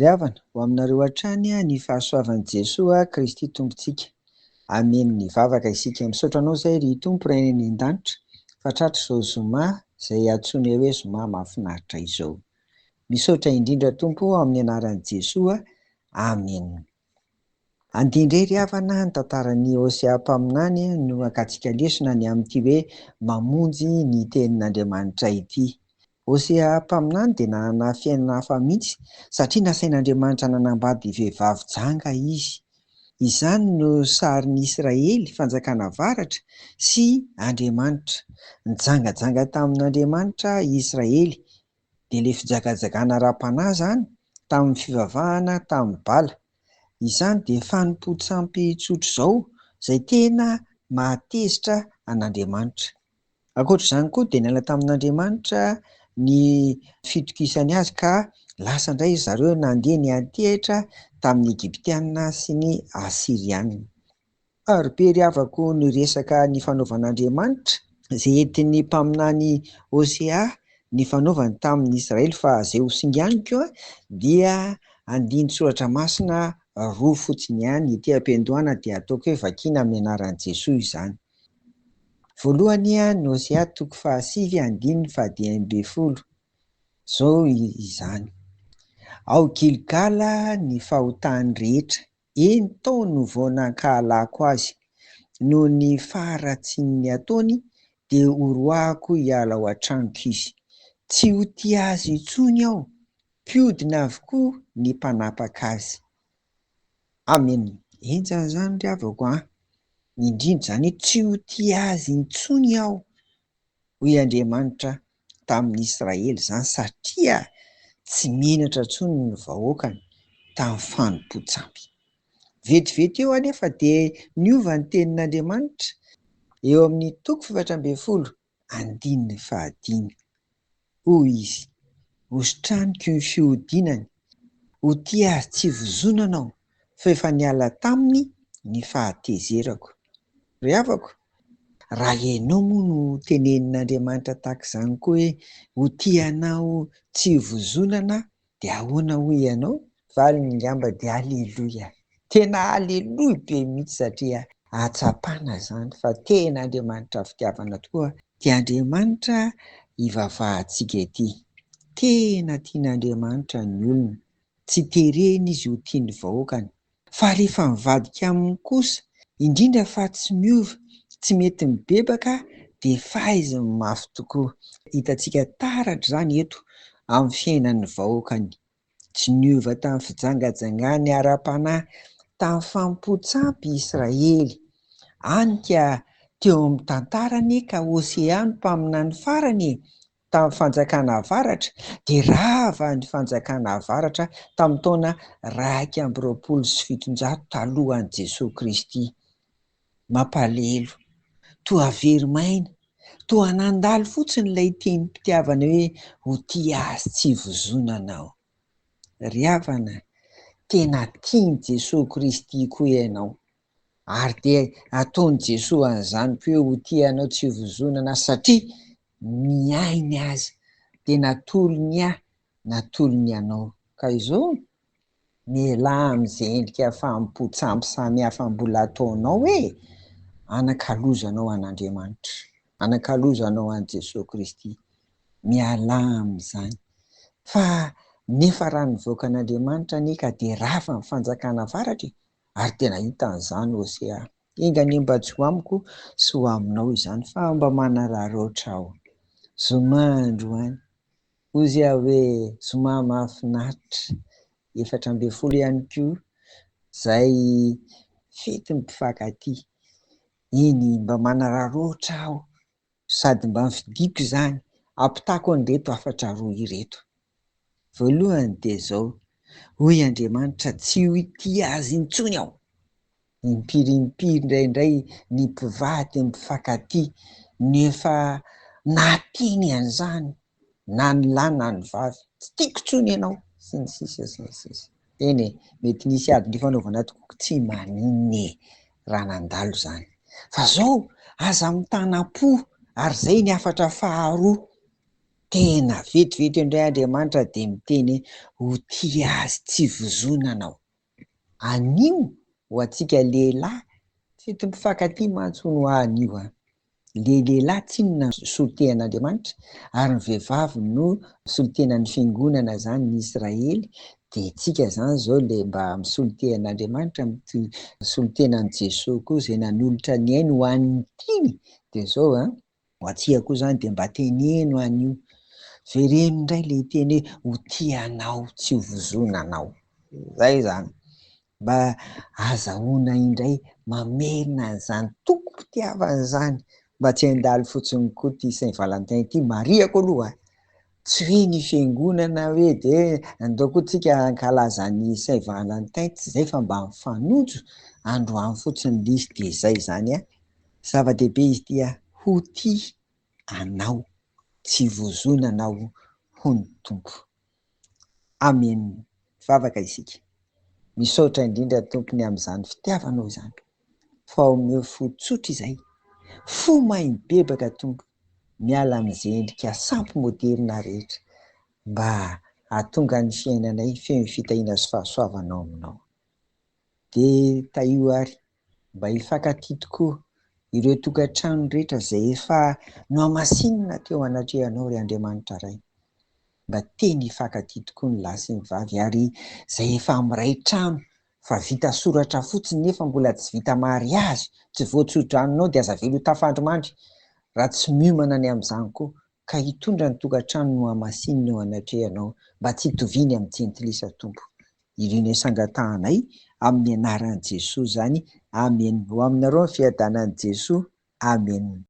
Ry havana, ho aminareo hatrany ny fahasoavan'i Jesoa Kristy Tompontsika. Ameny ny vavaka isika misaotra anao izay ry Tompo Ray any an-danitra, fa tratra izao zoma izay antsoina hoe zoma mahafinaritra izao. Misaotra indrindra Tompo amin'ny anaran'i Jesoa. Amen. Andindray ry havana ny tantaran'ny Hosea mpaminany no akatsika lesona ny amin'ity hoe mamonjy ny tenin'Andriamanitra ity. Hosea mpaminany dia nanana fiainana hafa mihitsy satria nasain'Andriamanitra nanambady vehivavy janga izy. Izany no sarin'ny Israely fanjakana varatra sy Andriamanitra. Nijangajanga tamin'Andriamanitra Israely dia ilay fijagajagana ara-panahy izany tamin'ny fivavahana tamin'ny Bala. Izany dia fanompo-tsampy tsotra izao izay tena mahatezitra an'Andriamanitra. Ankoatr'izany koa dia niala tamin'Andriamanitra ny fitokisany azy ka lasa indray zareo nandeha niantehitra tamin'ny Egiptianina sy ny Asirianina. Ary be ry havako ny resaka ny fanaovan'Andriamanitra izay entin'ny mpaminany Hosea ny fanaovany tamin'ny Israely, fa izay ho singa ihany koa dia andiny soratra masina roa fotsiny ihany. Ity ampiandohana dia ataoko hoe vakiana amin'ny anaran'i Jesoa izany. Voalohany ny Hosea 7:1-10. Zao izany: ao Gilgala ny fahotany rehetra, eny tao no vao nankahalako azy. Noho ny faharatsiany ataony dia horoahako hiala ao an-tranoko izy. Tsy ho tia azy intsony aho, mpiodina avokoa ny mpanapaka azy. Amen. Enjana izany ry havako indrindra izany hoe tsy ho tia azy intsony aho, hoy Andriamanitra tamin'ny Israely izany, satria tsy menatra intsony ny vahoakany tamin'ny fanompo-tsampy. Vetivety eo anefa dia niova ny tenin'Andriamanitra eo amin'ny 7:1. Hoy izy: hositraniko ny fihodinany, ho tia azy tsy vozonana aho, fa efa niala taminy ny fahatezerako. Ry havako, raha ianao moa no tenenin'Andriamanitra tahaka izany koa hoe ho tia anao tsy vozonana, dia ahoana hoy ianao? Valiny ngamba dia aleloia, tena aleloia be mihitsy, satria ahatsapana izany fa tena Andriamanitra fitiavana tokoa. Dia Andriamanitra ivavahantsika ity. Tena tian'Andriamanitra ny olona, tsy terena izy ho tiany vahoakany, fa rehefa mivadika aminy kosa, indrindra fa tsy miova, tsy mety mibebaka, dia fahaizany mafy tokoa. Hitantsika taratra izany eto amin'ny fiainan'ny vahoakany. Tsy niova tamin'ny fijangajangany ara-panahy tamin'ny fanompo-tsampy Israely. Anika teo amin'ny tantarany ka Hosea no mpaminany farany tamin'ny fanjakana avaratra, dia rava ny fanjakana avaratra tamin'ny taona 227 talohan'i Jesosy Kristy. Mampalahelo, toa very-maina, toa nandalo fotsiny ilay tenim-pitiavana hoe ho tia azy tsy vozonana aho. Ry havana, tena tiany Jesosy Kristy koa ianao, ary dia ataony Jesosy an'izany koa hoe ho tia anao tsy vozonana, satria miainy azy dia natolony ahy, natolony anao. Ka izao mialahy amin'izay endrika fanompo-tsampy samihafa mbola ataonao anakalozanao an'Andriamanitra, anakalozanao an'i Jesosy Kristy. Mialahy amin'izany, fa nefa raha nivoaka an'Andriamanitra anie ka dia rava ny fanjakana avaratra, ary tena hita an'izany Hosea. Engany mba tsy ho amiko sy ho aminao izany, fa mba manararoatra aho. Zoma andro any, hozy aho hoe zoma mahafinaritra, 14 ihany koa izay fety ny mpifankatia. Iny mba manararoatra aho, sady mba nifidiako izany ampitako an'ireto hafatra roa ireto. Voalohany dia izao: hoy Andriamanitra, tsy ho tia azy intsony aho. Impirimpiry indraindray ny mpivady ny mpifankatia, nefa natiany an'izany, na ny lahy na ny vavy, tsy tiako intsony ianao, sy ny sisa sy ny sisa. Eny e, mety nisy ady ny fanaovana tokoa tsy maninona raha nandalo izany. Fa izao aza mitanam-po, ary izay ny hafatra faharoa. tena vetivety indray Andriamanitra de miteny hoe ho tia azy tsy vozonanao. Anio ho antsika lehilahy tsy ty mpifankatia mantsy no anio a. Le lehilahy tsy inona solitehan'Andriamanitra ary ny vehivavy no solitenan'ny fiangonana zany ny Israely, de tsika zany zao le mba misolitehan'Andriamanitra solitenan'i Jesosy koa zay nanolotra ny ainy ho an'ny tiny de zao a ho antsika koa zany de mba teneno anio. Vereno indray le teny hoe ho tianao tsy ho vozonanao, zay zany. Mba azahoana indray mamerina an'zany tokom-pitiavana zany, mba tsy handalo fotsiny koa ty Saint Valentin ty, mariako aloha tsy hoe ny fiangonana hoe de andao koa tsika hankalaza ny Saint Valentin, tsy zay fa mba mifanojo androany fotsiny l'izy de zay zany a. Zava-dehibe izy ty a, ho tia anao tsy vozonanao hony Tompo. Amen. Mivavaka isika. Misaotra indrindra tompony am'zany fitiavanao zany, fa omeo fo tsotra izay, fo mahay mibebaka Tompo, miala am'zay endrika sampy môderina rehetra, mba hahatonga ny fiainanay feno fitahiana sy fahasoavanao aminao. De taio ary mba hifankatia tokoa ireo tokantrano rehetra zay efa nohamasinina teo anatrehanao ry Andriamanitra ray, mba teny hifankatia tokoa ny lahy sy ny vavy ary zay efa amiray trano fa vita soratra fotsiny nefa mbola tsy vita mariazy, tsy voatsodranonao de aza velo ho tafandrimandry raha tsy miomana any am'zany koa, ka hitondra ny tokantrano nohamasinina eo anatrehanao mba tsy hitoviny amin'ny jentilisa Tompo. Ireny sangatanay amin'ny anaran'i Jesosy zany, amen. Ho aminareo ny fiadanan'i Jesosy, amen.